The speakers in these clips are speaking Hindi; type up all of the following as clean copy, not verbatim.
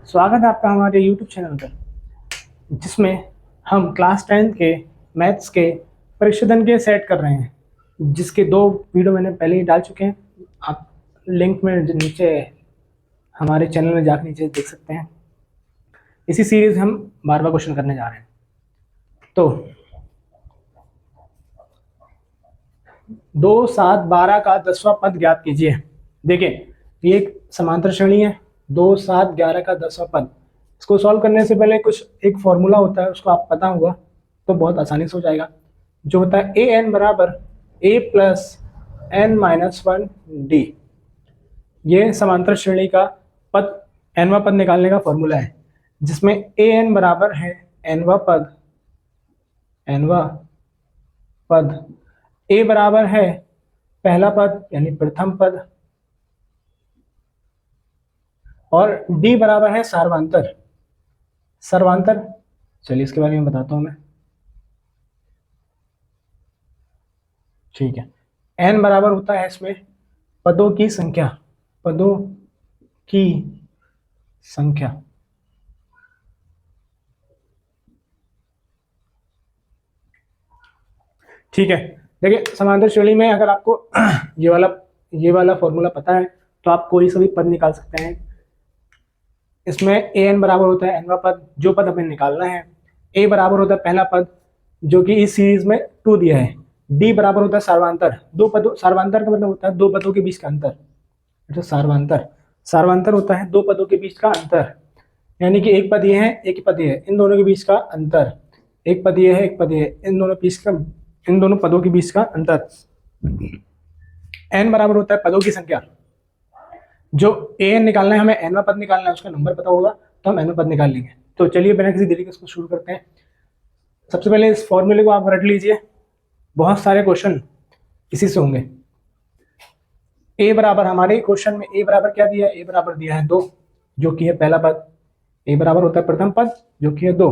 स्वागत है आपका हमारे YouTube चैनल पर, जिसमें हम क्लास 10th के मैथ्स के परीक्षाधन के सेट कर रहे हैं, जिसके 2 वीडियो मैंने पहले ही डाल चुके हैं। आप लिंक में नीचे हमारे चैनल में जाकर नीचे देख सकते हैं। इसी सीरीज हम 12वां क्वेश्चन करने जा रहे हैं। तो 2, 7, 12 का 10वां पद ज्ञात कीजिए। देखिए, ये एक समांतर श्रेणी है। 2, 7, 11 का 10वां पद। इसको सॉल्व करने से पहले एक फॉर्मूला होता है, उसको आप पता होगा तो बहुत आसानी से हो जाएगा। जो होता है an बराबर a plus n minus 1 d। ये समांतर श्रेणी का पद nवां पद निकालने का फॉर्मूला है, जिसमें an बराबर है nवां पद, a बराबर है पहला पद यानी प्रथम पद, और d बराबर है सर्वांतर। चलिए इसके बारे में बताता हूं मैं। ठीक है, n बराबर होता है इसमें पदों की संख्या। ठीक है, देखिए समांतर श्रेणी में अगर आपको ये वाला फॉर्मूला पता है तो आप कोई सा भी पद निकाल सकते हैं। इसमें an बराबर होता है nवां पद, जो पद हमें निकालना है। a बराबर होता है पहला पद, जो कि इस सीरीज में 2 दिया है। d बराबर होता है सर्वांतर। सर्वांतर का मतलब होता है 2 पदों के बीच का अंतर। तो सर्वांतर होता है 2 पदों के बीच का अंतर, यानी कि एक पद ये है, एक पद ये है, इन दोनों के बीच का अंतर। एक पद ये है, एक पद ये है, इन दोनों पदों के बीच का अंतर। n बराबर होता है पदों की संख्या। जो an निकालना है, हमें nवां पद निकालना है, उसका नंबर पता होगा तो हम nवां पद निकाल लेंगे। तो चलिए बिना किसी देरी के इसको शुरू करते हैं। सबसे पहले इस फॉर्मूले को आप रट लीजिए, बहुत सारे क्वेश्चन इसी से होंगे। a बराबर, हमारे क्वेश्चन में a बराबर क्या दिया है? a बराबर दिया है 2, जो कि है पहला पद। a बराबर होता है प्रथम पद, जो कि है 2।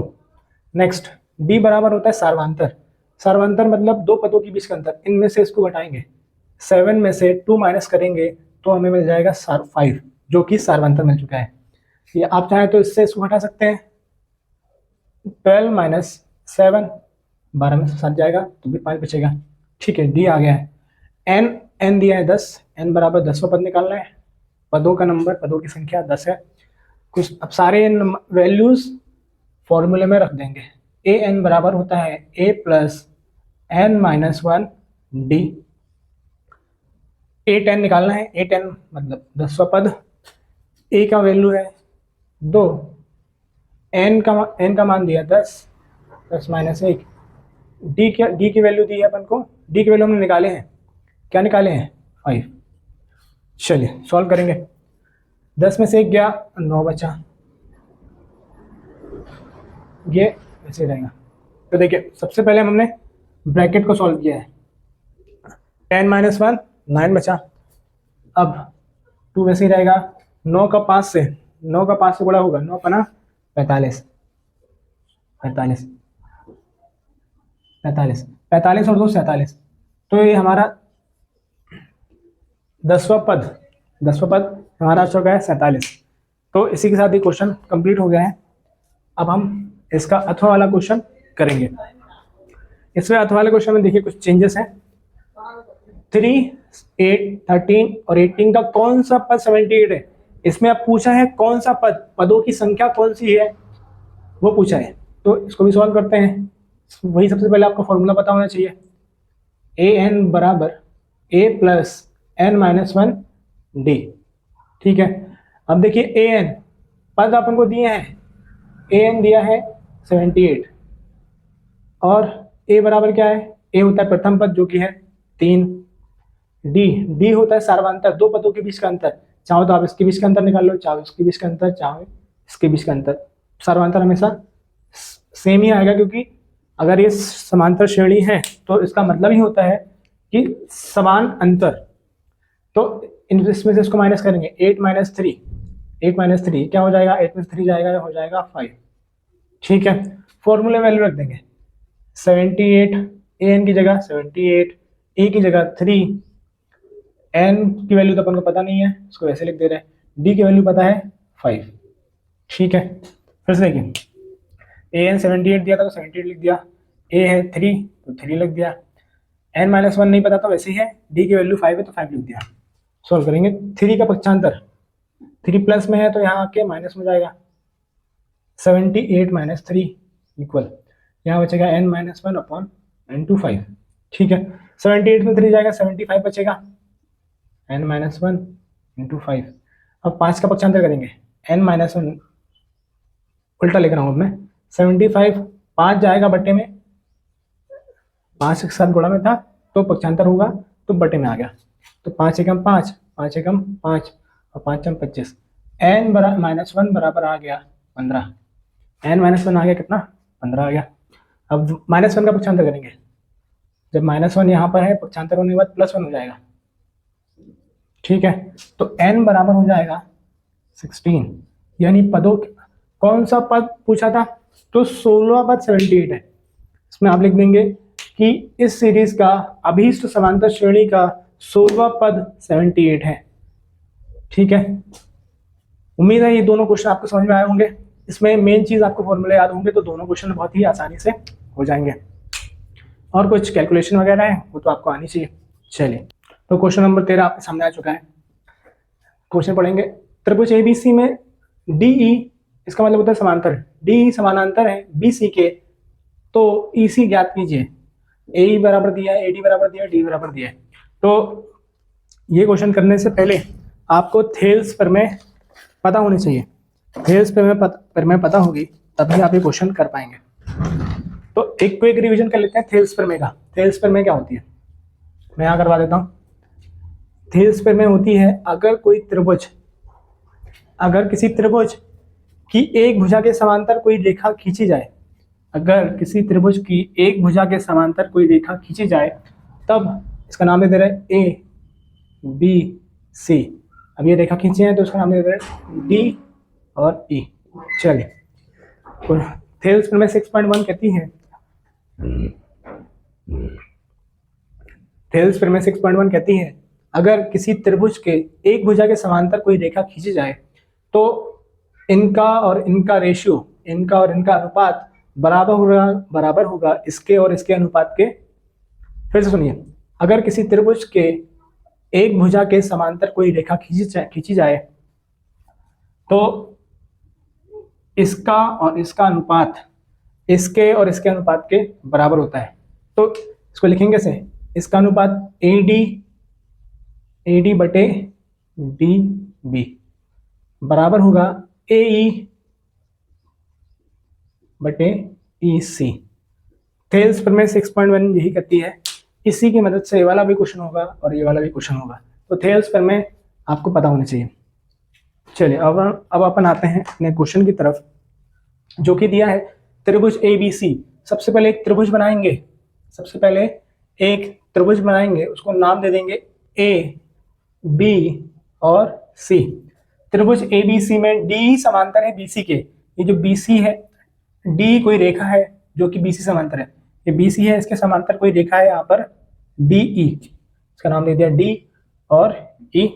नेक्स्ट, d बराबर होता है सर्वांतर मतलब 2 पदों के बीच का अंतर। इनमें से इसको घटाएंगे, 7 में से 2 माइनस करेंगे तो हमें मिल जाएगा 5, जो कि सर्वांतर मिल चुका है। ये आप चाहें तो इससे इसको घटा सकते हैं। 12 माइनस 7, 12 में से 7 जाएगा तो भी 5 बचेगा। ठीक है, डी आ गया है। n दिया है 10, n बराबर 10वां पद निकालना है। पदों का नंबर, पदों की संख्या 10 है। कुछ अब सारे वैल्यूज फॉर्मूले में रख देंगे। an बराबर होता है a plus n minus 1 d। a10 निकालना है। a10 मतलब 10वां पद। a का वैल्यू है 2, n का मान दिया 10 माइनस 1। d की वैल्यू दी है अपन को, d की वैल्यू हमने निकाले हैं। क्या निकाले हैं? 5। चलिए सॉल्व करेंगे। 10 में से 1 गया, 9 बचा। ये ऐसे रहेगा। तो देखिए, सबसे पहले हमने ब्रैकेट को सॉल्व किया है। 10 माइनस 1, 9 बचा। अब 2 वैसे ही रहेगा। 9 का 5 से गुणा होगा। 9 पना 45 और 2 47। तो ये हमारा 10वां पद हमारा आ चुका है 47। तो इसी के साथ ये क्वेश्चन कंप्लीट हो गया है। अब हम इसका अथवा वाला क्वेश्चन करेंगे। इसमें अथवा वाले क्वेश्चन में देखिए कुछ चेंजेस हैं। 3, 8, 13 और 18 का कौन सा पद 78 है? इसमें अब पूछा है कौन सा पदों की संख्या कौन सी है, वो पूछा है। तो इसको भी सॉल्व करते हैं। वही सबसे पहले आपको फॉर्मूला पता होना चाहिए। an बराबर a plus n minus 1 d। ठीक है, अब देखिए an पद अपन को दिए हैं। an दिया है 78 और a बराबर क्या है? a होता है प्रथम पद, जो कि है 3। d होता है सर्वांतर, 2 पदों के बीच का अंतर। चाहो तो आप इसके बीच का अंतर निकाल लो, चाहो इसके बीच का अंतर, चाहो इसके बीच का अंतर। सर्वांतर हमेशा सेम ही आएगा, क्योंकि अगर ये समांतर श्रेणी है तो इसका मतलब ही होता है कि समान अंतर। तो इसमें से इसको माइनस करेंगे। 8 माइनस 3 क्या हो जाएगा? 8 में से 3 जाएगा, हो जाएगा 5। ठीक है, फॉर्मूले वैल्यू रख देंगे। 78 an की जगह 78, a की जगह 3, n की वैल्यू तो अपन को पता नहीं है, इसको ऐसे लिख दे रहे हैं। d की वैल्यू पता है 5। ठीक है, फिर से देखिए, ए एन 78 दिया था तो 78 लिख दिया, ए है 3 तो 3 लिख दिया, एन माइनस वन नहीं पता तो वैसे ही है, डी की वैल्यू 5 है तो 5 लिख दिया। सॉल्व करेंगे, 3 का पक्षांतर 3 प्लस में है तो यहाँ आके माइनस में जाएगा, 78 माइनस 3 इक्वल, यहाँ बचेगा n minus one upon n two 5। ठीक है, 78 में 3 जाएगा, 75 बचेगा, n माइनस वन इंटू 5। अब 5 का पक्षांतर करेंगे, n माइनस वन उल्टा लिख रहा हूँ मैं, 75 5 जाएगा बट्टे में, 5 के साथ गुणा में था तो पक्षांतर होगा तो बटे में आ गया, तो 5 एकम 5, 5 एकम 5 और 5 एकम 25, n बराबर माइनस वन बराबर आ गया 15, n माइनस वन आ गया कितना 15 आ गया। अब माइनस वन का पक्षांतर करेंगे, जब माइनस वन यहाँ पर है पक्षांतर होने के बाद प्लस वन हो जाएगा। ठीक है, तो n बराबर हो जाएगा 16, यानी पदों कौन सा पद पूछा था, तो 16वां पद 78 है। इसमें आप लिख देंगे कि इस सीरीज का अभीष्ट समांतर श्रेणी का 16वां पद 78 है। ठीक है, उम्मीद है ये दोनों क्वेश्चन आपको समझ में आए होंगे। इसमें मेन चीज आपको फॉर्मूले याद होंगे तो दोनों क्वेश्चन बहुत ही आसानी से हो जाएंगे, और कुछ कैलकुलेशन वगैरह है वो तो आपको आनी चाहिए। चलिए, तो क्वेश्चन नंबर 13 आपके सामने आ चुका है। क्वेश्चन पढ़ेंगे, त्रिभुज एबीसी में डीई, इसका मतलब होता है समांतर, डीई समानांतर है बीसी के, तो ईसी ज्ञात कीजिए। ए बराबर दिया है, एडी बराबर दिया है, डी बराबर दिया है। तो ये क्वेश्चन करने से पहले आपको थेल्स प्रमेय पता होनी चाहिए, थेल्स प्रमेय पता होगी तभी आप ये क्वेश्चन कर पाएंगे। तो एक क्विक रिवीजन कर लेते हैं थेल्स प्रमेय का। थेल्स प्रमेय क्या होती है, मैं यहाँ करवा देता हूँ। थेल्स प्रमेय होती है, अगर कोई त्रिभुज, अगर किसी त्रिभुज की एक भुजा के समांतर कोई रेखा खींची जाए, अगर किसी त्रिभुज की एक भुजा के समांतर कोई रेखा खींची जाए, तब इसका नाम दे रहे हैं ए बी सी। अब ये रेखा खींचे हैं तो इसका नाम दे रहे हैं डी और ई। चलिए, तो थेल्स प्रमेय 6.1 कहती है, थेल्स प्रमेय 6.1 कहती है, अगर किसी त्रिभुज के एक भुजा के समांतर कोई रेखा खींची जाए तो इनका और इनका रेशियो, इनका और इनका अनुपात बराबर होगा इसके और इसके अनुपात के। फिर से सुनिए, अगर किसी त्रिभुज के एक भुजा के समांतर कोई रेखा खींची जाए तो इसका और इसका अनुपात इसके और इसके अनुपात के बराबर होता है। तो इसको लिखेंगे से, इसका अनुपात एडी बटे डी बी बराबर होगा ए बटे ई सी। थेल्स प्रमेय 6.1 यही कहती है। इसी की मदद से ये वाला भी क्वेश्चन होगा और ये वाला भी क्वेश्चन होगा, तो थेल्स प्रमेय आपको पता होनी चाहिए। चलिए, अब अपन आते हैं अपने क्वेश्चन की तरफ, जो कि दिया है त्रिभुज ए बी सी। सबसे पहले एक त्रिभुज बनाएंगे, सबसे पहले एक त्रिभुज बनाएंगे, उसको नाम दे देंगे ए बी और सी। त्रिभुज ए बी सी में डी समांतर है बीसी के, ये जो बीसी है, डी कोई रेखा है जो कि बीसी समांतर है, ये बीसी है, इसके समांतर कोई रेखा है यहाँ पर डीई, इसका नाम दे दिया डी और ई।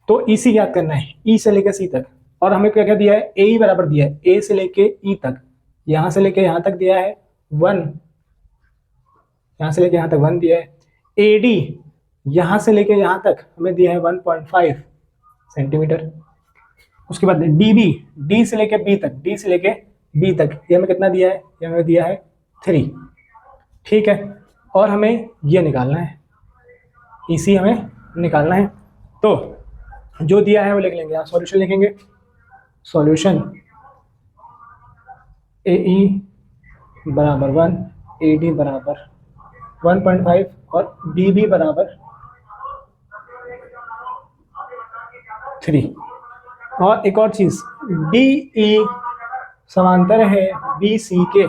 तो ई सी याद करना है, ई से लेकर सी तक, और हमें क्या क्या दिया है, ए ही बराबर दिया है, ए से लेके ई तक, यहाँ से लेके यहाँ तक दिया है 1, यहाँ से लेके यहाँ तक 1 दिया है। ए डी यहाँ से लेके यहाँ तक हमें दिया है 1.5 सेंटीमीटर। उसके बाद डी बी, डी से लेके बी तक, डी से लेके बी तक ये हमें कितना दिया है, ये हमें दिया है 3। ठीक है, और हमें ये निकालना है, इसी हमें निकालना है। तो जो दिया है वो लिख लेंगे, यहाँ सॉल्यूशन लिखेंगे, सॉल्यूशन ए ई बराबर 1, ए डी बराबर 1.5 और डी बी बराबर 3। और एक और चीज, डी ई समांतर है बी सी के,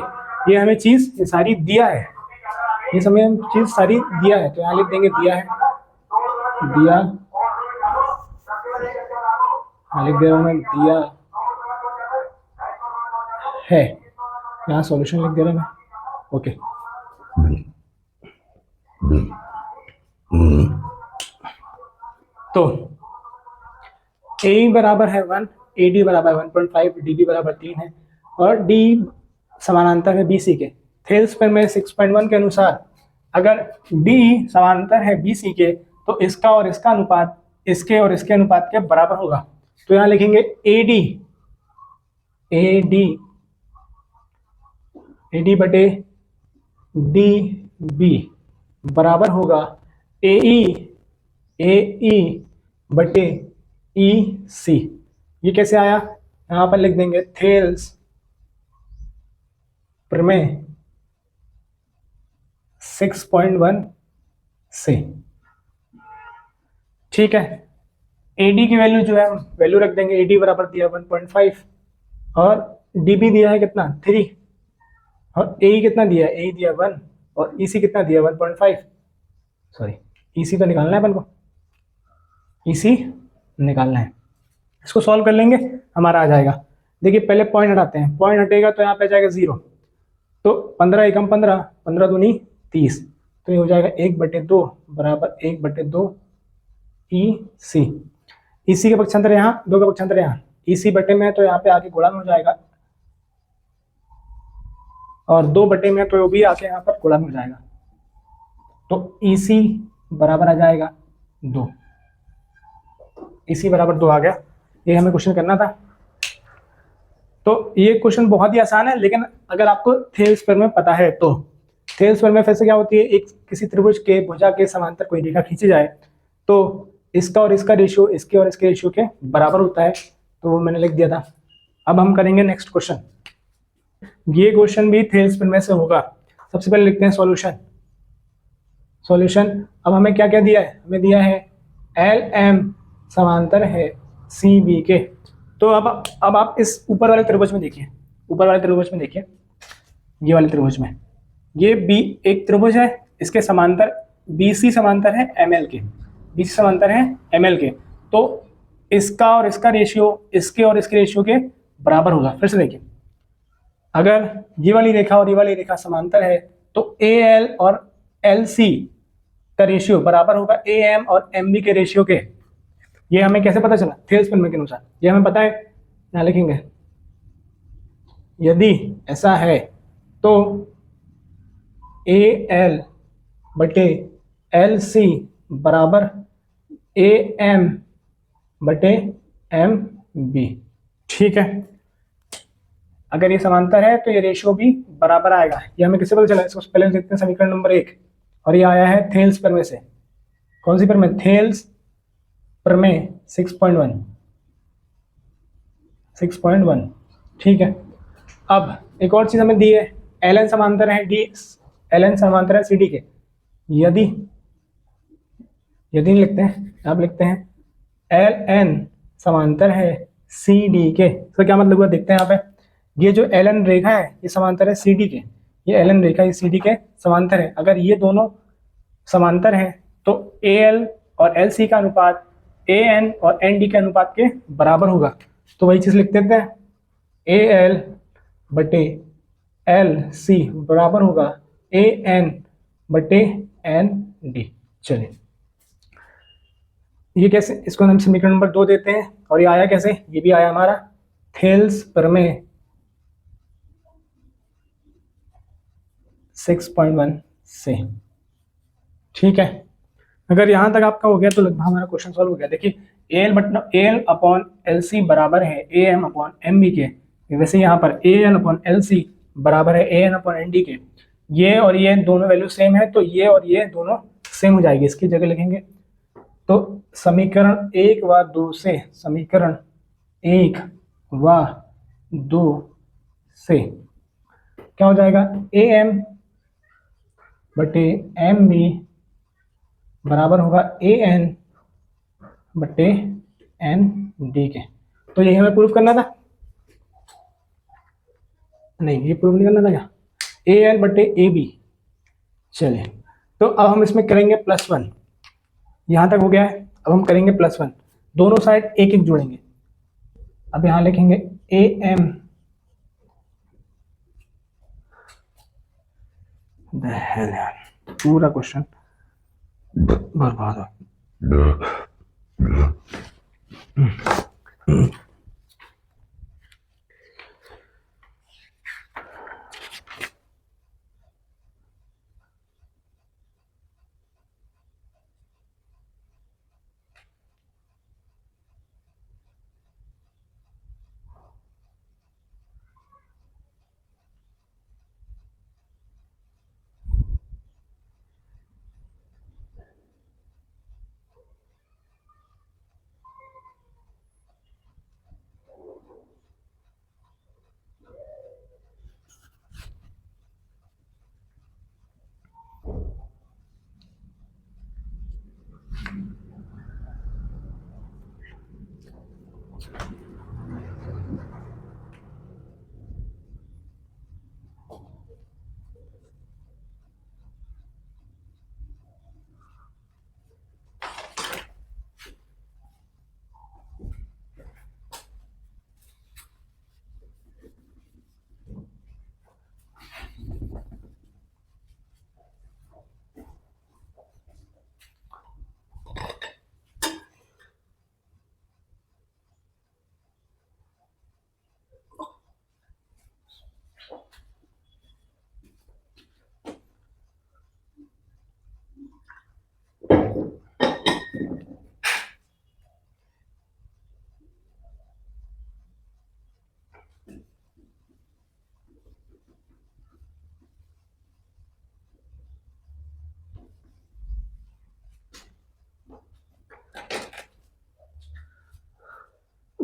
ये हमें चीज ये सारी दिया है, ये हमें चीज सारी दिया है, तो यहाँ लिख देंगे दिया है, दिया, हाँ लिख दे रहा हूँ मैं, दिया है, यहाँ सॉल्यूशन लिख दे रहा हूँ मैं। ओके, तो ए बराबर है 1, ए डी बराबर 1.5, डी बी बराबर 3 है और डी समानांतर है बी सी के। थेल्स पर में 6.1 के अनुसार अगर डी समानांतर है बी सी के तो इसका और इसका अनुपात इसके और इसके अनुपात के बराबर होगा। तो यहाँ लिखेंगे ए डी बटे डी बी बराबर होगा ए ई बटे ई सी। ये कैसे आया, यहाँ पर लिख देंगे थेल्स प्रमेय 6.1 से। ठीक है, AD की वैल्यू जो है वैल्यू रख देंगे। AD बराबर दिया 1.5 और DB दिया है कितना 3 और AE कितना दिया है, AE दिया 1 और EC कितना दिया 1.5। सॉरी EC तो निकालना है अपन को, EC निकालना है। इसको सॉल्व कर लेंगे, हमारा आ जाएगा। देखिए पहले पॉइंट हटाते हैं, पॉइंट हटेगा तो यहाँ पे आ जाएगा 0। तो 15 एकम 15, 15 दूनी 30, तो ये हो जाएगा 1/2 बराबर 1/2 EC। EC के पक्षांतर यहाँ, 2 का पक्षांतर यहाँ, EC बटे में तो यहाँ पे आके गुणा में हो जाएगा और 2 बटे में तो वो भी आके यहाँ पर गुणा में हो जाएगा। तो EC बराबर आ जाएगा 2। EC बराबर 2 आ गया। ये हमें क्वेश्चन करना था। तो ये क्वेश्चन बहुत ही आसान है, लेकिन अगर आपको थेल्स प्रमेय पता है तो थेल्स प्रमेय फिर से क्या होती है, एक किसी त्रिभुज के भुजा के समांतर कोई रेखा खींची जाए तो इसका और इसका रेशियो इसके और इसके रेशियो के बराबर होता है। तो वो मैंने लिख दिया था। अब हम करेंगे नेक्स्ट क्वेश्चन। ये क्वेश्चन भी थेल्स प्रमेय से होगा। सबसे पहले लिखते हैं सॉल्यूशन। अब हमें क्या क्या दिया है, हमें दिया है LM समांतर है CB के। तो अब आप इस ऊपर वाले त्रिभुज में देखिए, ये वाले त्रिभुज में ये B एक त्रिभुज है, इसके समांतर BC समांतर है ML के, BC समांतर है ML के। तो इसका और इसका रेशियो इसके और इसके रेशियो के बराबर होगा। फिर से देखिए, अगर ये वाली रेखा और ये वाली रेखा समांतर है तो AL और LC का रेशियो बराबर होगा AM और MB के रेशियो के। ये हमें कैसे पता चला, थेल्स प्रमेय के अनुसार। ये हमें पता है, यहाँ लिखेंगे यदि ऐसा है तो AL बटे LC बराबर AM बटे MB। ठीक है, अगर ये समांतर है तो ये रेशियो भी बराबर आएगा। ये हमें किससे पता चला, इसको पहले देखते हैं समीकरण नंबर 1। और ये आया है थेल्स प्रमेय से। कौन सी प्रमेय, थेल्स प्रमेय 6.1। ठीक है, अब एक और चीज हमें दी है, LN समांतर है LN समांतर है CD के। यदि नहीं लिखते हैं, आप लिखते हैं LN समांतर है CD के। तो क्या मतलब हुआ, देखते हैं यहाँ पे। ये जो LN रेखा है ये समांतर है CD के, ये LN रेखा ये CD के समांतर है। अगर ये दोनों समांतर हैं तो AL और LC का अनुपात AN और ND के अनुपात के बराबर होगा। तो वही चीज लिख देते हैं, AL बटे LC बराबर होगा AN बटे ND। चलिए ये कैसे, इसको हम समीकरण नंबर 2 देते हैं। और ये आया कैसे, ये भी आया हमारा थेल्स प्रमेय 6.1 से। ठीक है, अगर यहाँ तक आपका हो गया तो लगभग हमारा क्वेश्चन सॉल्व हो गया। देखिए AL अपॉन LC बराबर है AM अपॉन MB के। वैसे यहाँ पर AN अपॉन LC बराबर है AN अपॉन ND के। ये और ये दोनों वैल्यू सेम है तो ये और ये दोनों सेम हो जाएगी, इसकी जगह लिखेंगे। तो समीकरण 1 व 2 से क्या हो जाएगा, AM बटे MB बराबर होगा AN बटे ND के। तो यही हमें प्रूफ करना था, नहीं ये प्रूफ नहीं करना था क्या, AL बटे AB। चलिए तो अब हम इसमें करेंगे +1। यहाँ तक हो गया है, अब हम करेंगे +1। दोनों साइड एक एक जोड़ेंगे। अब यहाँ लिखेंगे AM पूरा क्वेश्चन बर्बाद हो।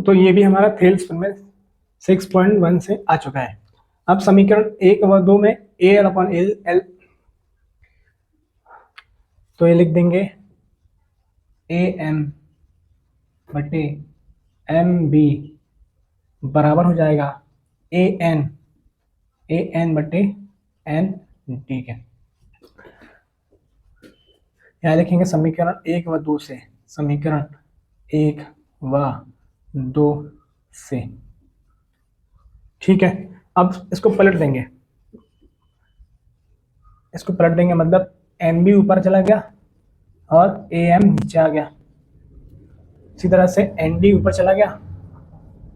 तो ये भी हमारा थेल्सफन में 6.1 से आ चुका है। अब समीकरण 1 व 2 में AL अपॉन एल, तो ये लिख देंगे AM बटे MB बराबर हो जाएगा AN बटे N, ठीक है। यहाँ लिखेंगे समीकरण 1 व 2 से, समीकरण 1 व 2 से, ठीक है। अब इसको पलट देंगे, इसको पलट देंगे मतलब MB ऊपर चला गया और AM नीचे आ गया। इसी तरह से ND ऊपर चला गया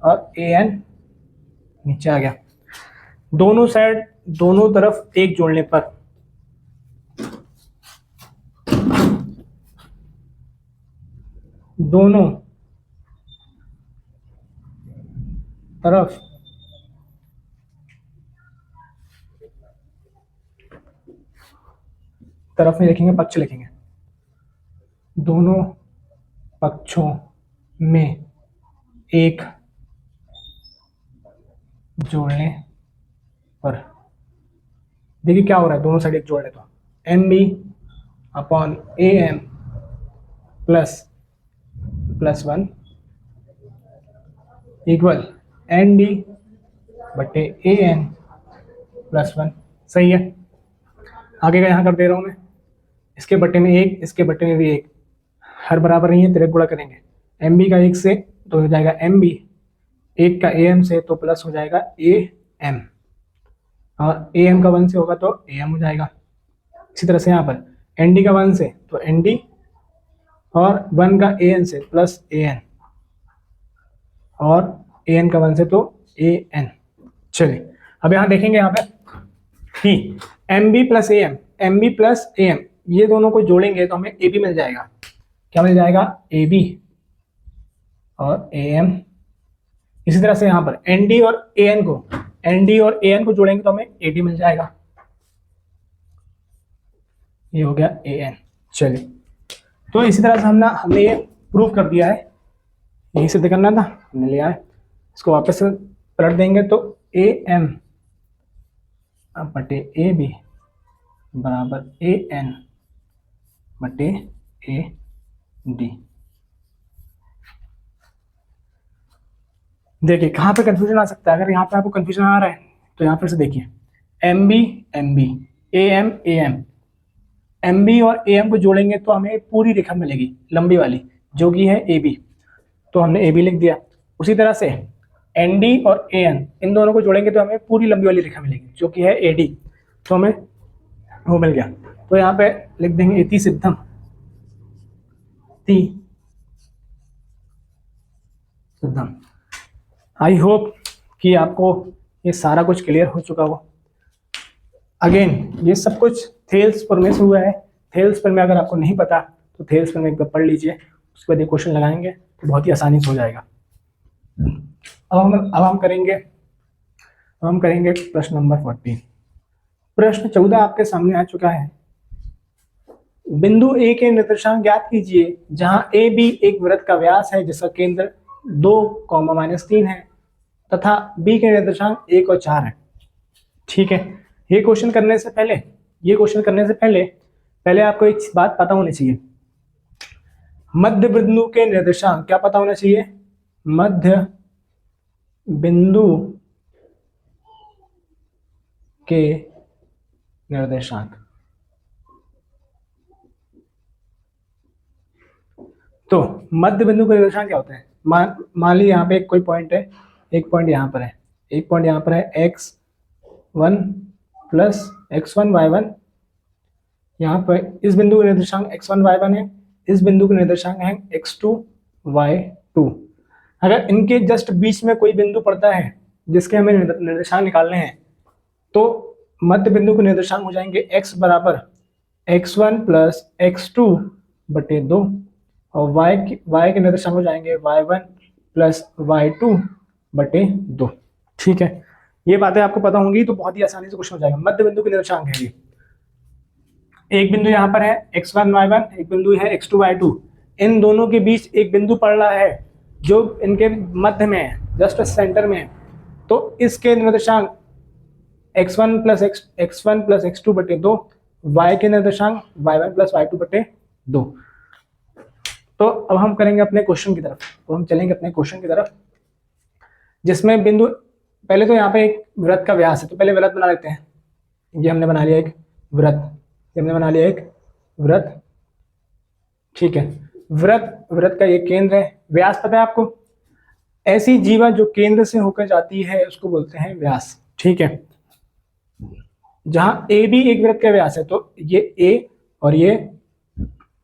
और AN नीचे आ गया। दोनों साइड, दोनों तरफ एक जोड़ने पर दोनों तरफ में लिखेंगे, पक्ष लिखेंगे, दोनों पक्षों में एक जोड़ने पर, देखिए क्या हो रहा है, दोनों साइड एक जोड़ रहे तो MB upon AM plus 1 equal ND बटे AN प्लस 1, सही है। आगे का यहाँ कर दे रहा हूँ मैं, इसके बटे में 1, इसके बटे में भी 1, हर बराबर नहीं है, तिरक गुणा करेंगे। MB का 1 से तो हो जाएगा MB, 1 का AM से तो प्लस हो जाएगा AM, और AM का 1 से होगा तो AM हो जाएगा। इसी तरह से यहाँ पर ND का 1 से तो ND, और 1 का AN से प्लस AN, और AN का 1 से तो AN। चलिए अब यहाँ देखेंगे यहाँ पे कि MB प्लस AM ये दोनों को जोड़ेंगे तो हमें AB मिल जाएगा। क्या मिल जाएगा? AB और AM। इसी तरह से यहाँ पर ND और AN को जोड़ेंगे तो हमें AD मिल जाएगा। ये हो गया AN। चलिए तो इसी तरह से हमने ये प्रूफ कर दिया है, यही सिद्ध करना था, हमने लिया है। इसको वापस से पलट देंगे तो AM बटे AB बराबर AN बटे AD। देखिए कहाँ पे कंफ्यूजन आ सकता है, अगर यहाँ पे आपको कंफ्यूजन आ रहा है तो यहाँ फिर से देखिए, MB AM MB और AM को जोड़ेंगे तो हमें पूरी रेखा मिलेगी लंबी वाली, जो कि है AB, तो हमने AB लिख दिया। उसी तरह से ND और AN इन दोनों को जोड़ेंगे तो हमें पूरी लंबी वाली रेखा मिलेगी, जो कि है AD, तो हमें वो मिल गया। तो यहाँ पे लिख देंगे इति सिद्धम, आई होप कि आपको ये सारा कुछ क्लियर हो चुका हो। अगेन ये सब कुछ थेल्सफन में से हुआ है। थेल्सफन में अगर आपको नहीं पता तो थेल्सफन में एक बार पढ़ लीजिए, उसके बाद ये क्वेश्चन लगाएंगे तो बहुत ही आसानी से हो जाएगा। अब हम करेंगे प्रश्न नंबर 14। प्रश्न 14 आपके सामने आ चुका है। बिंदु A के निर्देशांक ज्ञात कीजिए जहां AB एक वृत्त का व्यास है जिसका केंद्र 2, -3 है तथा B के निर्देशांक 1 और 4 है। ठीक है, ये क्वेश्चन करने से पहले आपको एक बात पता होनी चाहिए, मध्य बिंदु के निर्देशांक क्या पता होना चाहिए? मध्य बिंदु के निर्देशांक। तो मध्य बिंदु के निर्देशांक क्या होते हैं? मान लीजिए यहाँ पे एक कोई पॉइंट है, एक पॉइंट यहाँ पर है, एक पॉइंट यहाँ पर है x1 प्लस x1 y1। यहाँ पर इस बिंदु का निर्देशांक x1 y1 है, इस बिंदु का निर्देशांक है x2 y2। अगर इनके जस्ट बीच में कोई बिंदु पड़ता है जिसके हमें निर्देशांक निकालने हैं तो मध्य बिंदु के निर्देशांक हो जाएंगे x बराबर x1 प्लस x2 बटे 2 और y के निर्देशांक हो जाएंगे y1 प्लस y2 बटे 2। ठीक है, ये बातें आपको पता होंगी तो बहुत ही आसानी से क्वेश्चन हो जाएगा। मध्य बिंदु के निर्देशांक है ये, एक बिंदु यहाँ पर है x1 y1, एक बिंदु है x2 y2, इन दोनों के बीच एक बिंदु पड़ रहा है जो इनके मध्य में है, जस्ट सेंटर में है, तो इसके निर्देशांक x1 plus x1 plus x2 बटे 2, y के निर्देशांक y1 प्लस y2 बटे 2। तो अब हम करेंगे अपने क्वेश्चन की तरफ, तो हम चलेंगे अपने क्वेश्चन की तरफ, जिसमें बिंदु, पहले तो यहाँ पे एक वृत्त का व्यास है, तो पहले वृत्त बना लेते हैं। ये हमने बना लिया एक वृत्त, ये हमने बना लिया एक वृत्त, ठीक है। वृत्त का ये केंद्र है, व्यास पता है आपको, ऐसी जीवा जो केंद्र से होकर जाती है उसको बोलते हैं व्यास, ठीक है। जहां ए भी एक वृत्त का व्यास है, तो ये ए और ये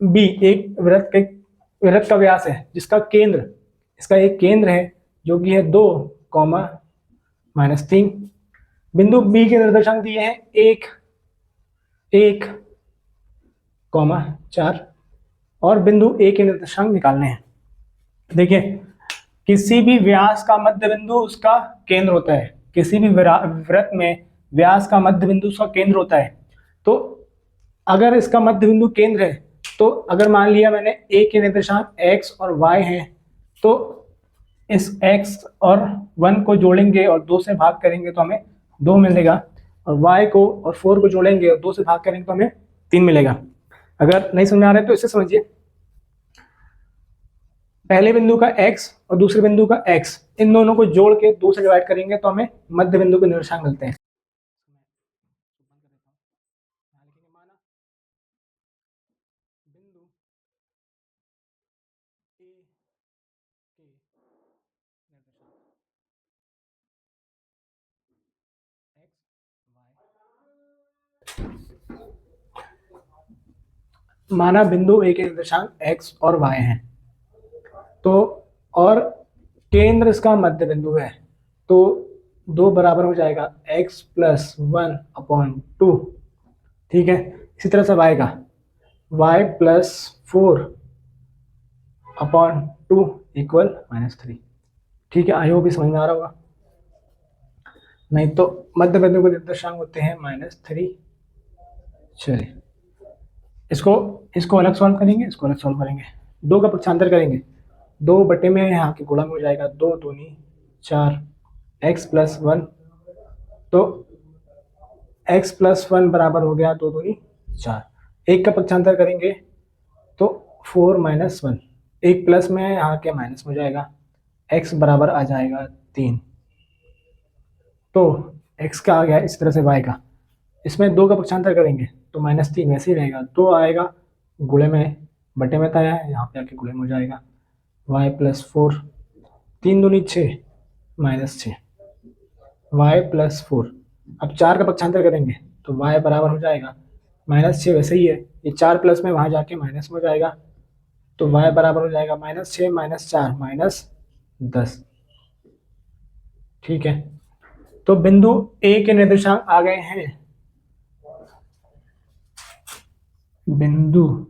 बी एक वृत्त का व्यास है, जिसका केंद्र, इसका एक केंद्र है जो कि है 2, -3। बिंदु बी के निर्देशांक दिए हैं 1, 1, 4, और बिंदु ए के निर्देशांक निकालने हैं। देखिए, किसी भी व्यास का मध्य बिंदु उसका केंद्र होता है, किसी भी वृत्त में व्यास का मध्य बिंदु उसका केंद्र होता है। तो अगर इसका मध्य बिंदु केंद्र है, तो अगर मान लिया मैंने ए के निर्देशांक x और y हैं, तो इस x और 1 को जोड़ेंगे और 2 से भाग करेंगे तो हमें 2 मिलेगा, और y को और 4 को जोड़ेंगे और 2 से भाग करेंगे तो हमें 3 मिलेगा। अगर नहीं समझ आ रहा है तो इसे समझिए, पहले बिंदु का x और दूसरे बिंदु का x, इन दोनों को जोड़ के 2 से डिवाइड करेंगे तो हमें मध्य बिंदु के निर्देशांक मिलते हैं। माना बिंदु ए के निर्देशांक x और y हैं, तो और केंद्र इसका मध्य बिंदु है, तो 2 बराबर हो जाएगा x प्लस 1/2, ठीक है। इसी तरह से y का y प्लस 4/2 इक्वल -3, ठीक है। आई होप समझ में आ रहा होगा, नहीं तो मध्य बिंदु के निर्देशांक होते हैं -3। चलिए इसको अलग सॉल्व करेंगे, इसको अलग सॉल्व करेंगे, 2 का पक्षांतर करेंगे, 2 बटे में यहाँ के गुणा में हो जाएगा, 2 दूनी 4, x प्लस 1, तो x प्लस 1 बराबर हो गया 2 दूनी 4। 1 का पक्षांतर करेंगे तो 4 - 1, 1 प्लस में यहाँ के माइनस में हो जाएगा, x बराबर आ जाएगा 3। तो x का आ गया, इस तरह से y का, इसमें 2 का पक्षांतर करेंगे तो -3 वैसे ही रहेगा, 2 आएगा गुणे में, बटे में आया है, यहाँ पे आके गुणे में हो जाएगा, y प्लस 4, 3 दूनी 6, -6, y प्लस 4। अब 4 का पक्षांतर करेंगे तो y बराबर हो जाएगा -6 वैसे ही है, ये 4 प्लस में वहाँ जाके माइनस में हो जाएगा, तो y बराबर हो जाएगा -6 - 4 -10, ठीक है। तो बिंदु ए के निर्देशांक आ गए हैं, बिंदु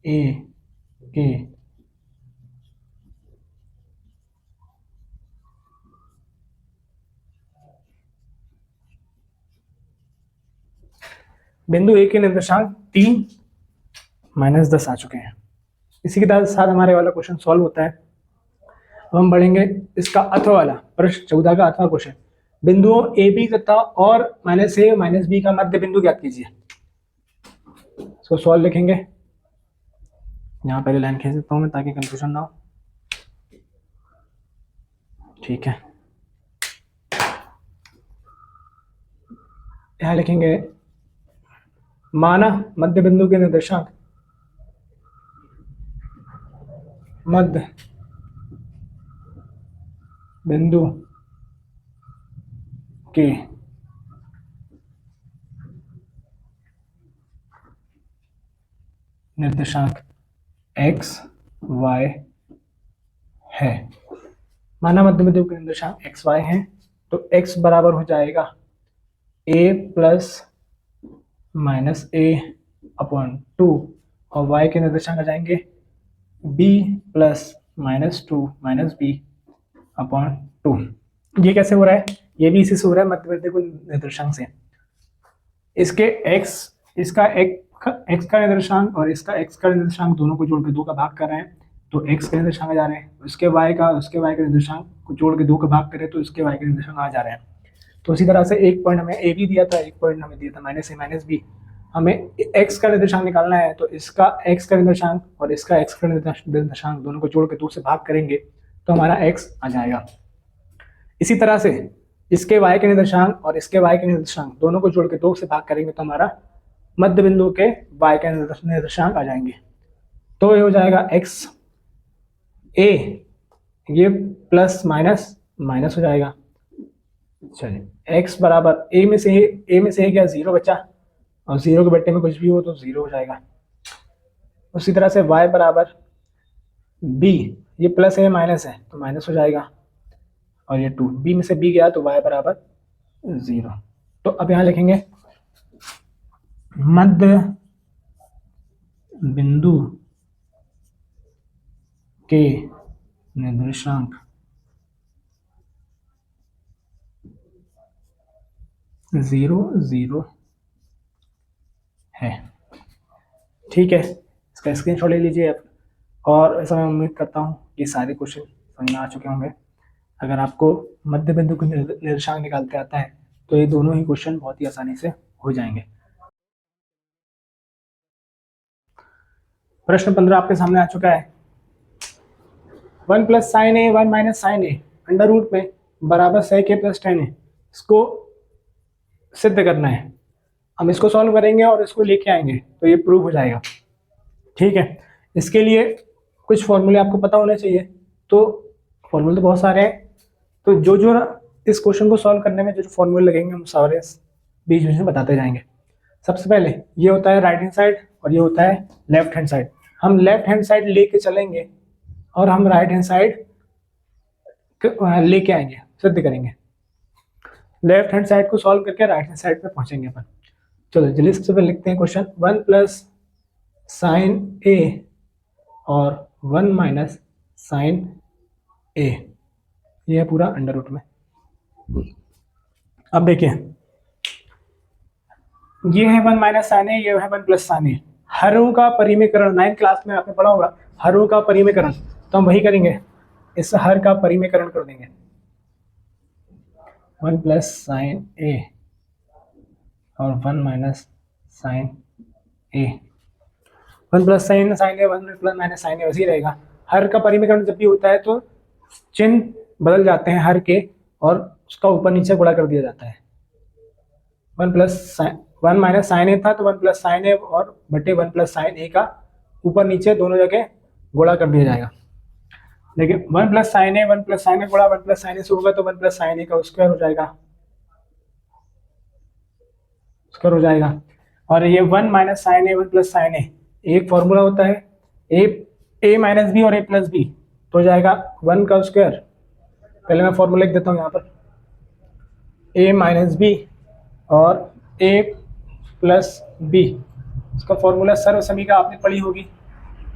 ए के बिंदु ए के निर्देशांक 3 -10 आ चुके हैं। इसी के साथ हमारे वाला क्वेश्चन सॉल्व होता है। अब हम बढ़ेंगे इसका अथवा वाला प्रश्न 14 का अथवा क्वेश्चन, बिंदुओं ए बी तथा और -a -b का मध्य बिंदु ज्ञात कीजिए। इसको सॉल्व लिखेंगे, यहाँ पहले लाइन खींच देता हूँ मैं ताकि कंफ्यूजन ना हो, ठीक है। यहाँ लिखेंगे माना मध्य बिंदु के निर्देशांक, मध्य बिंदु के निर्देशांक x y है। माना मध्य बिंदु के निर्देशांक x y हैं, तो x बराबर हो जाएगा a प्लस -a/2, और y के निर्देशांक आ जाएंगे b प्लस -2 -b/2। ये कैसे हो रहा है? ये भी इसी से हो रहा है, मध्य बिंदु के निर्देशांक से। इसके x, इसका एक एक्स का निर्देशांक और इसका एक्स का निर्देशांक दोनों को जोड़ के 2 का भाग कर रहे हैं तो एक्स के निर्देशांक आ जा रहे हैं, उसके वाई का निर्देशांक को जोड़ के 2 का भाग करें तो इसके वाई के निर्देशांक आ जा रहे हैं। तो इसी तरह से एक पॉइंट हमें ए भी दिया था, एक पॉइंट हमें दिया था माइनस ए माइनस बी। हमें एक्स का निर्देशांक निकालना है तो इसका एक्स का निर्देशांक और इसका एक्स का निर्देशांक दोनों को जोड़ के 2 से भाग करेंगे तो हमारा एक्स आ जाएगा। इसी तरह से इसके y के निर्देशांक और इसके y के निर्देशांक दोनों को जोड़ के 2 से भाग करेंगे तो हमारा मध्य बिंदु के y के निर्देशांक आ जाएंगे। तो ये हो जाएगा x a, ये प्लस माइनस माइनस हो जाएगा। चलिए x बराबर a में से क्या 0 बचा और 0 के बट्टे में कुछ भी हो तो 0 हो जाएगा। उसी तरह से y बराबर b, ये प्लस है माइनस है तो माइनस हो जाएगा और ये 2, b में से b गया तो y बराबर 0। तो अब यहाँ लिखेंगे मध्य बिंदु के निर्देशांक 0 0 है। ठीक है, इसका स्क्रीनशॉट ले लीजिए आप। और ऐसा मैं उम्मीद करता हूँ कि सारे क्वेश्चन समझ में आ चुके होंगे। अगर आपको मध्य बिंदु के निर्देशांक निकालते आता है तो ये दोनों ही क्वेश्चन बहुत ही आसानी से हो जाएंगे। प्रश्न 15 आपके सामने आ चुका है। 1 plus sign A 1 minus sign A under root में बराबर sec a plus tan a, इसको सिद्ध करना है। हम इसको सॉल्व करेंगे और इसको लेके आएंगे तो ये प्रूव हो जाएगा। ठीक है, इसके लिए कुछ फॉर्मूले आपको पता होने चाहिए। तो फॉर्मूले तो बहुत सारे हैं, तो जो इस क्वेश्चन को सॉल्व करने में जो फॉर्मूले लगेंगे हम सारे बीच बीच में बताते जाएंगे। सबसे पहले ये होता है राइट हैंड साइड और ये होता है लेफ्ट हैंड साइड। हम लेफ्ट हैंड साइड लेके चलेंगे और हम राइट हैंड साइड लेके आएंगे, सिद्ध करेंगे। लेफ्ट हैंड साइड को सॉल्व करके राइट हैंड साइड पे पहुंचेंगे अपन। चलो जल्दी सबसे पहले लिखते हैं क्वेश्चन। 1 प्लस साइन ए और 1 माइनस साइन ए, ये है पूरा अंडर रूट में। अब देखिए ये है 1 माइनस साइन ए, ये है 1 प्लस साइन ए। हरों का परिमेयकरण 9th क्लास में आपने पढ़ा होगा, हरों का परिमेयकरण, तो हम वही करेंगे, इस हर का परिमेयकरण कर देंगे। 1 प्लस साइन ए और 1 माइनस साइन ए, 1 प्लस साइन ए 1 प्लस माइनस साइन ए वैसे ही रहेगा। हर का परिमेयकरण जब भी होता है तो चिन्ह बदल जाते हैं हर के और उसका ऊपर नीचे गुणा कर दिया जाता है। 1 माइनस साइन ए था तो 1 प्लस साइन ए और बटे 1 प्लस साइन ए का ऊपर नीचे दोनों जगह गुणा कर दिया जाएगा। लेकिन 1 प्लस साइन ए 1 प्लस साइन ए गुणा 1 प्लस साइन ए से होगा तो 1 प्लस साइन ए का स्क्वायर हो जाएगा, स्क्वायर हो जाएगा। और ये 1 माइनस साइन ए 1 प्लस साइन ए, एक फॉर्मूला होता है ए माइनस बी और ए प्लस बी, तो हो जाएगा 1 का स्क्वायर। पहले मैं फॉर्मूला लिख देता हूँ यहाँ पर, ए माइनस बी और ए प्लस बी, इसका फॉर्मूला सर्वसमीका आपने पढ़ी होगी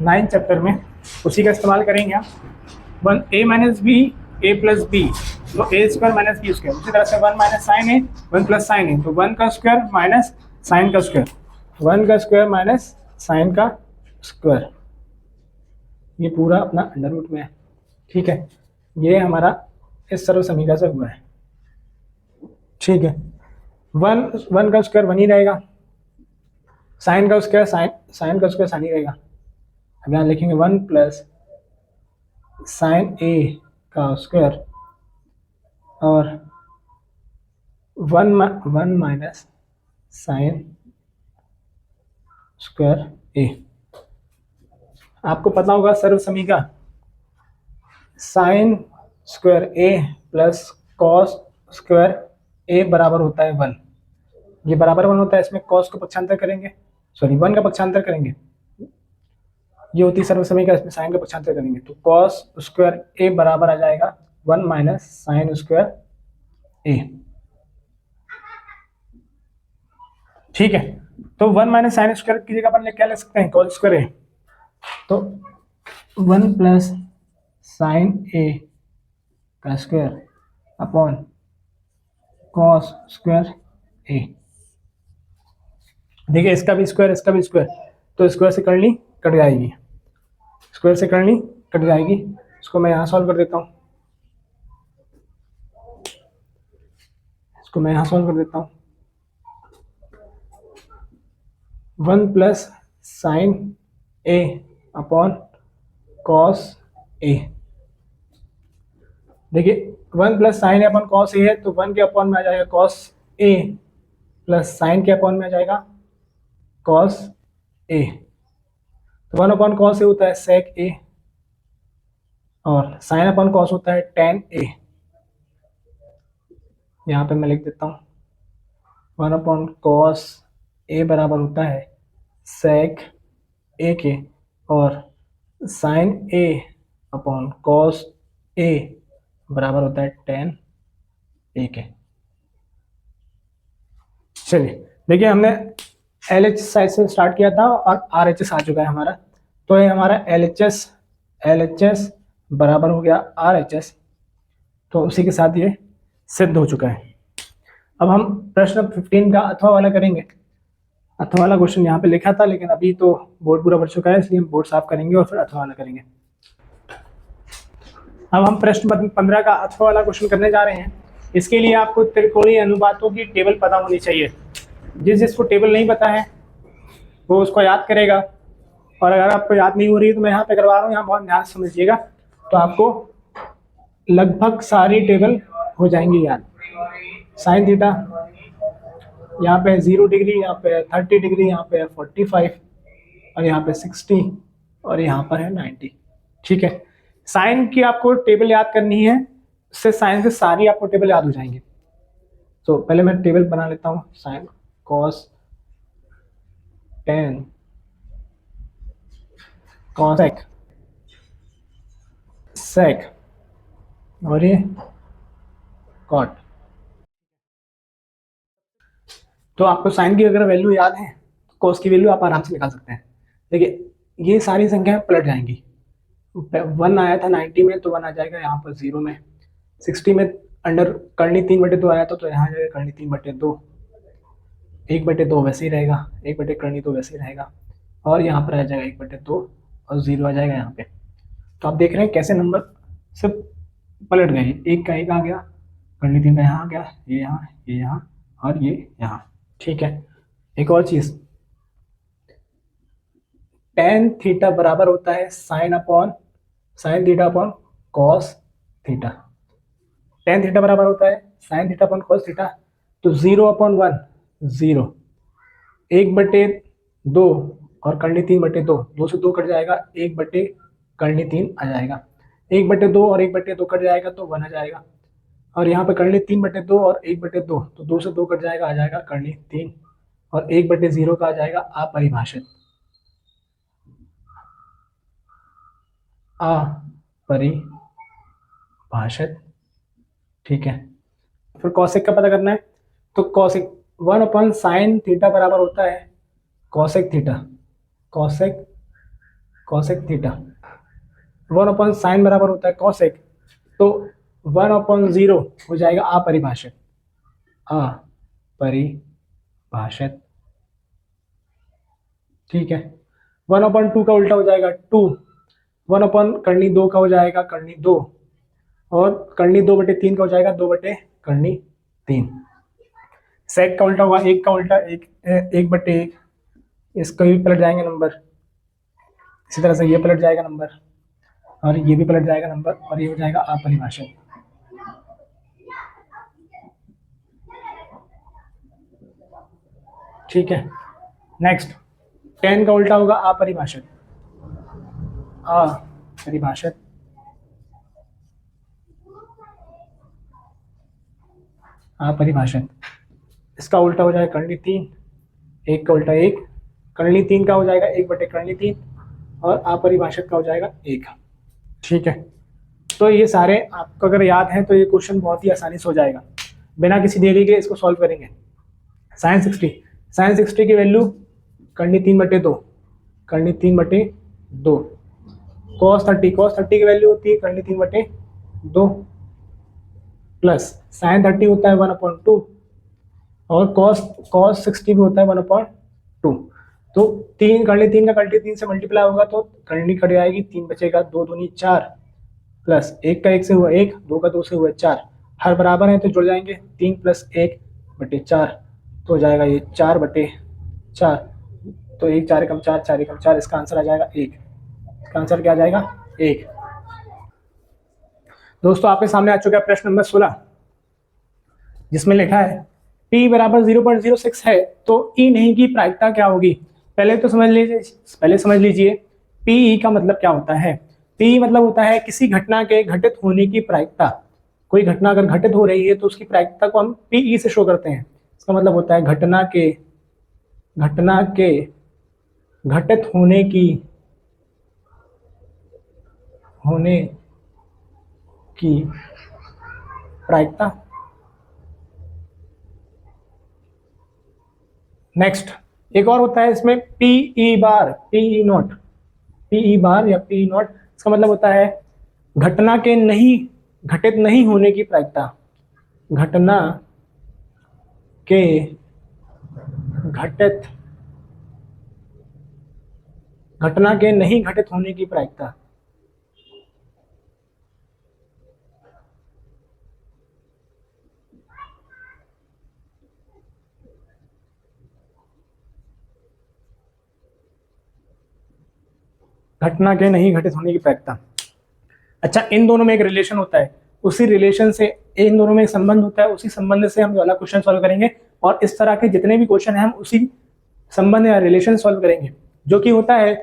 9th चैप्टर में, उसी का इस्तेमाल करेंगे हम। 1 ए माइनस बी ए प्लस बी तो ए स्क्वायर माइनस बी स्क्वायर। उसी तरह से 1 माइनस साइन ए 1 प्लस साइन ए तो 1 का स्क्वायर माइनस साइन का स्क्वायर, 1 का स्क्वायर माइनस साइन का स्क्वायर, ये पूरा अपना अंडर रूट में है। ठीक है, ये हमारा इस सर्वसमीका से हुआ है। ठीक है, 1 का स्क्वायर 1 ही रहेगा, साइन का स्क्वायर साइन का स्क्वायर साइन ही रहेगा। अब यहाँ लिखेंगे 1 प्लस साइन ए का स्क्वायर और 1 माइनस साइन स्क्वायर ए। आपको पता होगा सर्वसमीका साइन स्क्वायर ए प्लस कॉस स्क्वायर ए बराबर होता है 1। ये बराबर 1 होता है, इसमें कॉस को पक्षांतर करेंगे, सॉरी 1 का पक्षांतर करेंगे, ये होती है सर्वसमीका, इसमें साइन का पक्षांतर करेंगे तो कॉस स्क्वायर ए बराबर आ जाएगा 1 माइनस साइन स्क्वायर ए। ठीक है, तो 1 माइनस साइन स्क्वायर की जगह अपन क्या ले सकते हैं, कॉस स्क्वायर ए, तो 1 प्लस साइन ए का स्क्वायर अपॉन कॉस स्क्वायर ए। देखिए इसका भी स्क्वायर, इसका भी स्क्वायर, तो स्क्वायर से करनी कट जाएगी, स्क्वायर से करनी कट जाएगी। इसको मैं यहाँ सॉल्व कर देता हूँ, इसको मैं यहाँ सॉल्व कर देता हूँ। 1 plus sign A upon cos A. देखिए 1 plus sign A upon cos A है, तो 1 के अपॉन में आ जाएगा कॉस ए, प्लस साइन के अपॉन में आ जाएगा कॉस ए। तो 1 अपॉन कॉस ए होता है सेक ए, और साइन अपॉन कॉस होता है टेन ए। यहाँ पे मैं लिख देता हूँ 1 अपॉन कॉस ए बराबर होता है सेक ए के, और sign A upon cos A बराबर होता है टेन ए के। चलिए देखिए हमने एल एच साइड से स्टार्ट किया था और आर एच एस आ चुका है हमारा, तो ये हमारा एल एच एस बराबर हो गया आर एच एस, तो उसी के साथ ये सिद्ध हो चुका है। अब हम प्रश्न 15 का अथवा वाला करेंगे। अथवा वाला क्वेश्चन यहाँ पे लिखा था, लेकिन अभी तो बोर्ड पूरा भर चुका है, इसलिए हम बोर्ड साफ करेंगे और फिर अथवा वाला करेंगे। अब हम प्रश्न 15 का अथवा वाला क्वेश्चन करने जा रहे हैं। इसके लिए आपको त्रिकोणीय अनुपातों की टेबल पता होनी चाहिए। जिसको टेबल नहीं पता है वो उसको याद करेगा, और अगर आपको याद नहीं हो रही तो मैं यहाँ पे करवा रहा हूँ, यहाँ बहुत ध्यान से समझिएगा, तो आपको लगभग सारी टेबल हो जाएंगी याद। साइन थीटा यहाँ पे 0 डिग्री, यहाँ पे 30 डिग्री, यहाँ पे 45, और यहाँ पे 60, और यहाँ पर है 90। ठीक है, साइन की आपको टेबल याद करनी है, उससे साइन से सारी आपको टेबल याद हो जाएंगी। तो पहले मैं टेबल बना लेता हूँ। साइन कॉस 10 कॉसेक सेक, और ये कॉट। तो आपको साइन की अगर वैल्यू याद है तो कॉस की वैल्यू आप आराम से निकाल सकते हैं। देखिए ये सारी संख्याएं पलट जाएंगी। 1 आया था 90 में, तो 1 आ जाएगा यहाँ पर 0 में। 60 में अंडर करनी 3/2 आया था, तो यहाँ जाएगा करनी 3/2। 1/2 वैसे ही रहेगा, 1/2 वैसे ही रहेगा, और यहाँ पर आ जाएगा 1/2 और 0 आ जाएगा यहाँ पे। तो आप देख रहे हैं कैसे नंबर सब पलट गए। 1 का 1 आ गया, करनी 3 का यहाँ आ गया, ये यहाँ और ये यहाँ। ठीक है, एक और चीज, टेन थीटा बराबर होता है sine theta upon cos theta. Tan theta बराबर होता है sine theta upon cos theta, तो 0/1 0, 1/2 और करनी 3/2, 2 से 2 कट जाएगा, 1/3 आ जाएगा। 1/2 और 1/2 कट जाएगा तो 1 आ जाएगा, और यहाँ पे करनी 3/2 और 1/2, तो 2 से 2 कट जाएगा, आ जाएगा करनी 3, और 1/0 का आ जाएगा अपरिभाषित। अपरिभाषित। ठीक है, फिर कॉसेक का पता करना है, तो कॉसेक 1/sin थीटा बराबर होता है cosec theta. Cosec theta 1/sin बराबर होता है कॉसेक, तो 1/0 हो जाएगा अपरिभाषित। अपरिभाषित। ठीक है, 1/2 का उल्टा हो जाएगा 2, 1/करनी 2 का हो जाएगा करनी 2, और करनी 2/3 का हो जाएगा 2/3। सेक का उल्टा होगा 1 का उल्टा 1/1, इसको भी पलट जाएंगे नंबर। इसी तरह से ये पलट जाएगा नंबर, और ये भी पलट जाएगा नंबर, और ये हो जाएगा अपरिभाषित। ठीक है, नेक्स्ट 10 का उल्टा होगा अपरिभाषित। अपरिभाषित। अपरिभाषित, इसका उल्टा हो जाएगा करनी 3, 1 का उल्टा 1, करनी 3 का हो जाएगा 1/3, और अपरिभाषित का हो जाएगा 1। ठीक है, तो ये सारे आपको अगर याद है तो ये क्वेश्चन बहुत ही आसानी से हो जाएगा। बिना किसी देरी के इसको सॉल्व करेंगे। साइन 60 की वैल्यू करनी 3/2, करनी 3/2। कॉस 30 की वैल्यू होती है करनी 3/2, प्लस साइन 30 होता है 1/2, और कॉस 60 भी होता है 1/2। 2। तो 3 करनी, 3 का कल्टी 3 से मल्टीप्लाई होगा तो करनी कट जाएगी, 3 बचेगा, 2 दूनी 4 प्लस 1 का 1 से हुआ 1, 2 का 2 से हुआ 4, हर बराबर है तो जुड़ जाएंगे, 3 प्लस 1 बटे 4 तो हो जाएगा ये 4 बटे 4, तो 1 4 एकम 4, 4 एकम 4, इसका आंसर आ जाएगा 1। इसका आंसर क्या आ जाएगा 1। दोस्तों आपके सामने आ चुका है प्रश्न नंबर 16, जिसमें लिखा है p बराबर 0.06 है तो e नहीं की प्रायिकता क्या होगी। पहले समझ लीजिए pe का मतलब क्या होता है। p मतलब होता है किसी घटना के घटित होने की प्रायिकता। कोई घटना अगर घटित हो रही है तो उसकी प्रायिकता को हम pe से शो करते हैं। इसका मतलब होता है घटना के घटित होने की प्रायिकता। नेक्स्ट एक और होता है इसमें P bar, P not, P bar या पीई नॉट। इसका मतलब होता है घटना के घटित नहीं होने की प्रायिकता। घटना के नहीं घटित होने की प्रायिकता। घटना के नहीं घटित होने की प्रायिकता। अच्छा, इन दोनों में एक रिलेशन होता है, उसी रिलेशन से इन दोनों में एक संबंध होता है, उसी संबंध से हम ये वाला क्वेश्चन सॉल्व करेंगे। और इस तरह के जितने भी क्वेश्चन हैं हम उसी संबंध या रिलेशन सॉल्व करेंगे, जो कि होता है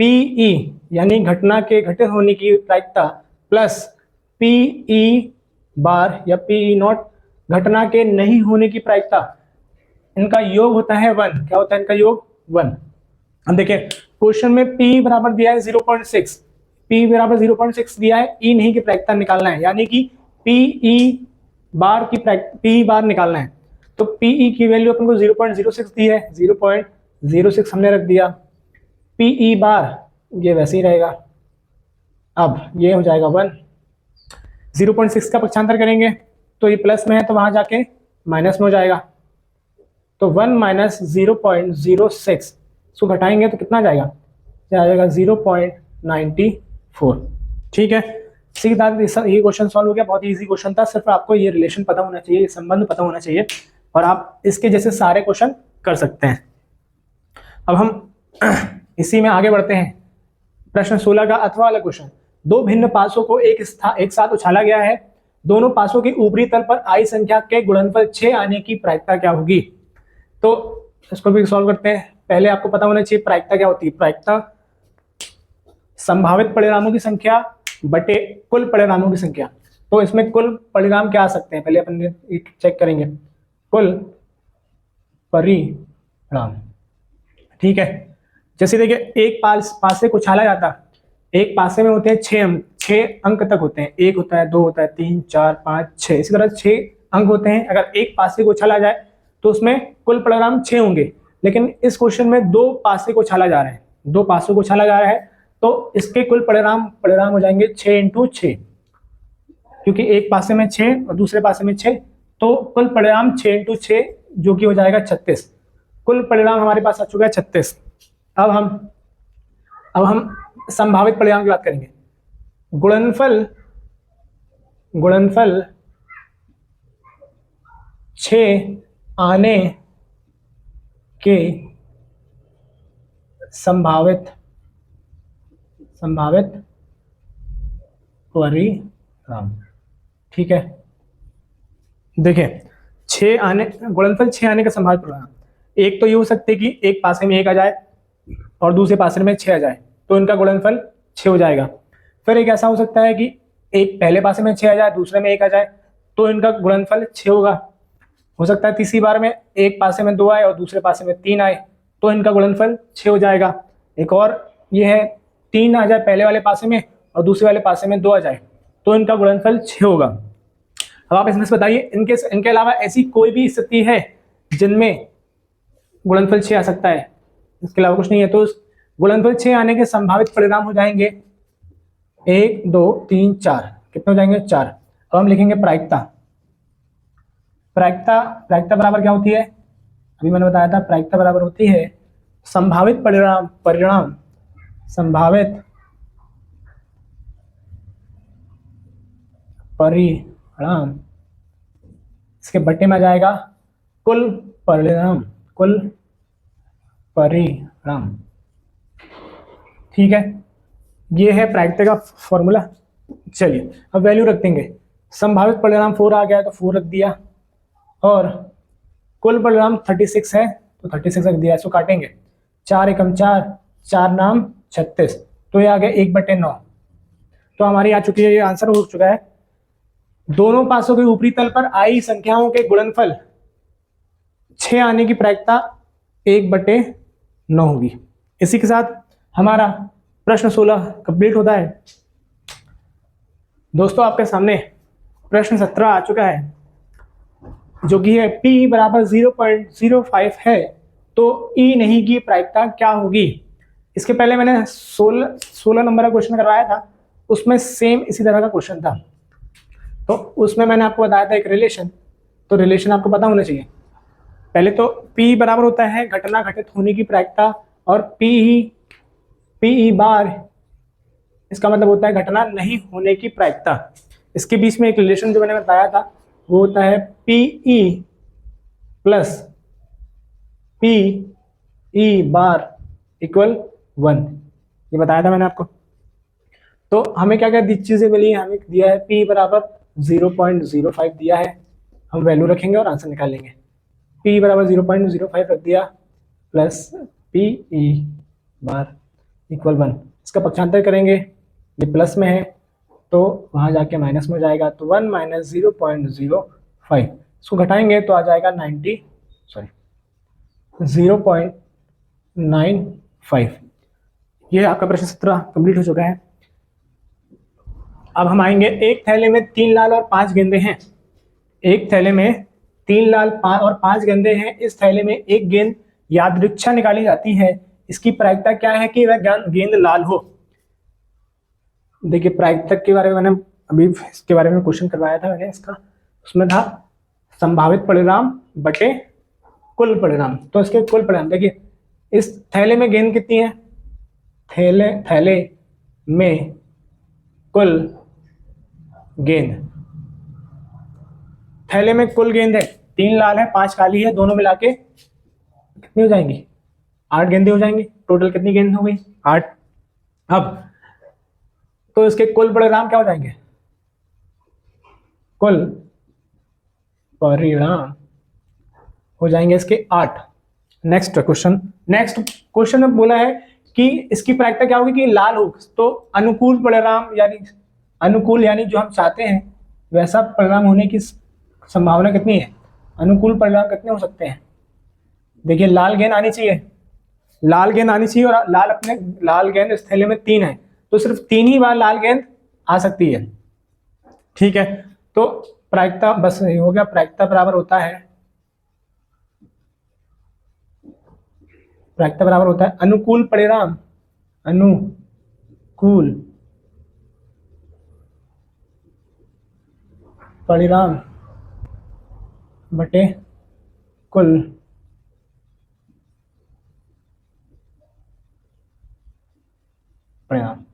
पीई यानी घटना के घटित होने की प्रायिकता प्लस पीई बार या पीई नॉट घटना के नहीं होने की प्रायिकता। इनका योग होता है 1। क्या होता है इनका योग 1। अब देखिए क्वेश्चन में p बराबर दिया है 0.6, p बराबर 0.6 दिया है, e नहीं की प्रायिकता निकालना है, यानी कि pe बार की p बार निकालना है। तो pe की वैल्यू अपन को 0.06 दी है, 0.06 हमने रख दिया। pe बार ये वैसे ही रहेगा, अब ये हो जाएगा 1। 0.6 का पक्षांतर करेंगे तो ये प्लस में है तो वहां जाके माइनस में हो जाएगा, तो 1 माइनस 0.06 इसको घटाएंगे तो कितना जाएगा, क्या आ जाएगा 0.94। ठीक है, सीधा ये क्वेश्चन सॉल्व हो गया। बहुत ही इजी क्वेश्चन था, सिर्फ आपको ये रिलेशन पता होना चाहिए, ये संबंध पता होना चाहिए और आप इसके जैसे सारे क्वेश्चन कर सकते हैं। अब हम इसी में आगे बढ़ते हैं। प्रश्न 16 का अथवा वाला क्वेश्चन। दो भिन्न पासों को एक साथ उछाला गया है, दोनों पासों के ऊपरी तल पर आई संख्या के गुणनफल 6 आने की प्रायिकता क्या होगी। तो इसको भी सॉल्व करते हैं। पहले आपको पता होना चाहिए प्रायिकता क्या होती है। प्रायिकता संभावित परिणामों की संख्या बटे कुल परिणामों की संख्या। तो इसमें कुल परिणाम क्या आ सकते हैं, पहले अपन चेक करेंगे। कुल परिणाम, ठीक है। जैसे देखिए एक पासे को छाला जाता, एक पासे में होते हैं 6 अंक तक होते हैं, 1 होता है, 2 होता है, 3 4 5 6, इसी तरह 6 अंक होते हैं। अगर एक पासे को छाला जाए तो उसमें कुल परिणाम 6 होंगे, लेकिन इस क्वेश्चन में 2 पासे को छाला जा रहा है, 2 पासों को छाला जा रहा है, तो इसके कुल परिणाम हो जाएंगे 6 इंटू 6, क्योंकि एक पासे में 6 और दूसरे पासे में 6, तो कुल परिणाम 6 इंटू 6 जो कि हो जाएगा 36। कुल परिणाम हमारे पास आ चुका है 36। अब हम संभावित परिणाम की बात करेंगे। गुणनफल 6 आने के संभावित परिणाम, ठीक है। देखिए गुणनफल 6 आने का संभावित परिणाम, एक तो ये हो सकते हैं कि एक पासे में 1 आ जाए और दूसरे पासे में 6 आ जाए, तो इनका गुणनफल 6 हो जाएगा। फिर एक ऐसा हो सकता है कि एक पहले पासे में 6 आ जाए, दूसरे में 1 आ जाए, तो इनका गुणनफल 6 होगा। हो सकता है तीसरी बार में एक पासे में 2 आए और दूसरे पासे में 3 आए, तो इनका गुणनफल 6 हो जाएगा। एक और ये है 3 आ जाए पहले वाले पासे में और दूसरे वाले पासे में 2 आ जाए, तो इनका गुणनफल 6 होगा। अब आप इसमें से बताइए इनके अलावा ऐसी कोई भी स्थिति है जिनमें गुणनफल 6 आ सकता है, इसके अलावा कुछ नहीं है। तो गुणनफल 6 आने के संभावित परिणाम हो जाएंगे 1 2 3 4, कितने हो जाएंगे 4। अब हम लिखेंगे प्रायिकता बराबर क्या होती है, अभी मैंने बताया था प्रायिकता बराबर होती है संभावित परिणाम परिणाम संभावित परिणाम, इसके बट्टे में आ जाएगा कुल परिणाम, कुल परिणाम। ठीक है, ये है प्रायिकता का फॉर्मूला। चलिए अब वैल्यू रख देंगे। संभावित परिणाम 4 आ गया तो 4 रख दिया, और कुल परिणाम 36 है तो 36 रख दिया। इसको काटेंगे, 4 एकम 4, 4 नाम 36, तो ये आ गया 1/9। तो हमारी आ चुकी है, ये आंसर हो चुका है। दोनों पासों के ऊपरी तल पर आई संख्याओं के गुणनफल 6 आने की प्रायिकता 1/9 होगी। इसी के साथ हमारा प्रश्न 16 कंप्लीट होता है। दोस्तों आपके सामने प्रश्न 17 आ चुका है, जो कि है P बराबर 0.05 है तो E नहीं की प्रायिकता क्या होगी। इसके पहले मैंने 16 नंबर का क्वेश्चन करवाया था, उसमें सेम इसी तरह का क्वेश्चन था। तो उसमें मैंने आपको बताया था एक रिलेशन, तो रिलेशन आपको पता होना चाहिए। पहले तो P बराबर होता है घटना घटित होने की प्रायिकता, और PE बार इसका मतलब होता है घटना नहीं होने की प्रायिकता। इसके बीच में एक रिलेशन जो मैंने बताया था वो होता है PE प्लस PE बार इक्वल 1, ये बताया था मैंने आपको। तो हमें क्या क्या चीजें मिली, हमें दिया है P बराबर 0.05 दिया है, हम वैल्यू रखेंगे और आंसर निकाल लेंगे। P बराबर 0.05 रख दिया, प्लस PE बार इक्वल 1, इसका पक्षांतर करेंगे, ये प्लस में है तो वहाँ जाके माइनस में हो जाएगा, तो 1 माइनस 0.05, इसको घटाएंगे तो आ जाएगा 0.95। ये आपका प्रश्न 17 कंप्लीट हो चुका है। अब हम आएंगे, एक थैले में 3 लाल और 5 गेंदे हैं। एक थैले में 3 लाल और 5 गेंदे हैं। इस थैले में एक गेंद यादृच्छा निकाली जाती है, इसकी प्रायिकता क्या है कि वह गेंद लाल हो। देखिए प्रायिकता के बारे में मैंने अभी इसके बारे में क्वेश्चन करवाया था मैंने, इसका उसमें था संभावित परिणाम बटे कुल परिणाम। तो इसके कुल परिणाम देखिए, इस थैले में गेंद कितनी है, थैले में कुल गेंद, थैले में कुल गेंद है 3 लाल है 5 काली है, दोनों मिला के कितनी हो जाएंगी, 8 गेंदें हो जाएंगी। टोटल कितनी गेंद हो गई, 8। अब तो इसके कुल परिणाम क्या हो जाएंगे, कुल परिणाम हो जाएंगे इसके 8। नेक्स्ट क्वेश्चन में बोला है कि इसकी प्रायिकता क्या होगी कि लाल हो, तो अनुकूल परिणाम यानी जो हम चाहते हैं वैसा परिणाम होने की संभावना कितनी है, अनुकूल परिणाम कितने हो सकते हैं। देखिए लाल गेंद आनी चाहिए, और लाल गेंद इस थैले में 3 है, तो सिर्फ 3 ही बार लाल गेंद आ सकती है। ठीक है, तो प्रायिकता बस नहीं हो गया, प्रायिकता बराबर होता है अनुकूल परिणाम बटे कुल परिणाम।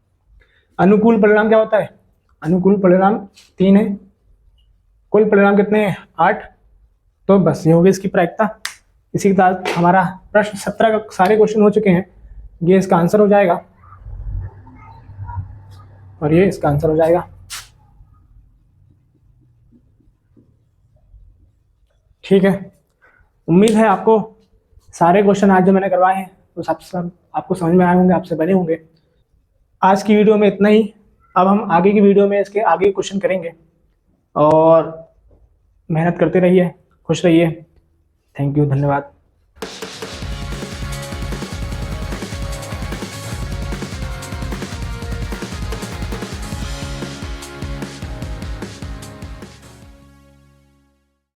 अनुकूल परिणाम क्या होता है, अनुकूल परिणाम 3 है, कुल परिणाम कितने हैं 8, तो बस ये हो गई इसकी प्रायिकता। इसी के साथ हमारा प्रश्न 17 का सारे क्वेश्चन हो चुके हैं, ये इसका आंसर हो जाएगा और ये इसका आंसर हो जाएगा। ठीक है, उम्मीद है आपको सारे क्वेश्चन आज जो मैंने करवाए हैं वो सब आपको समझ में आए होंगे, आपसे बने होंगे। आज की वीडियो में इतना ही। अब हम आगे की वीडियो में इसके आगे क्वेश्चन करेंगे, और मेहनत करते रहिए, खुश रहिए। थैंक यू, धन्यवाद।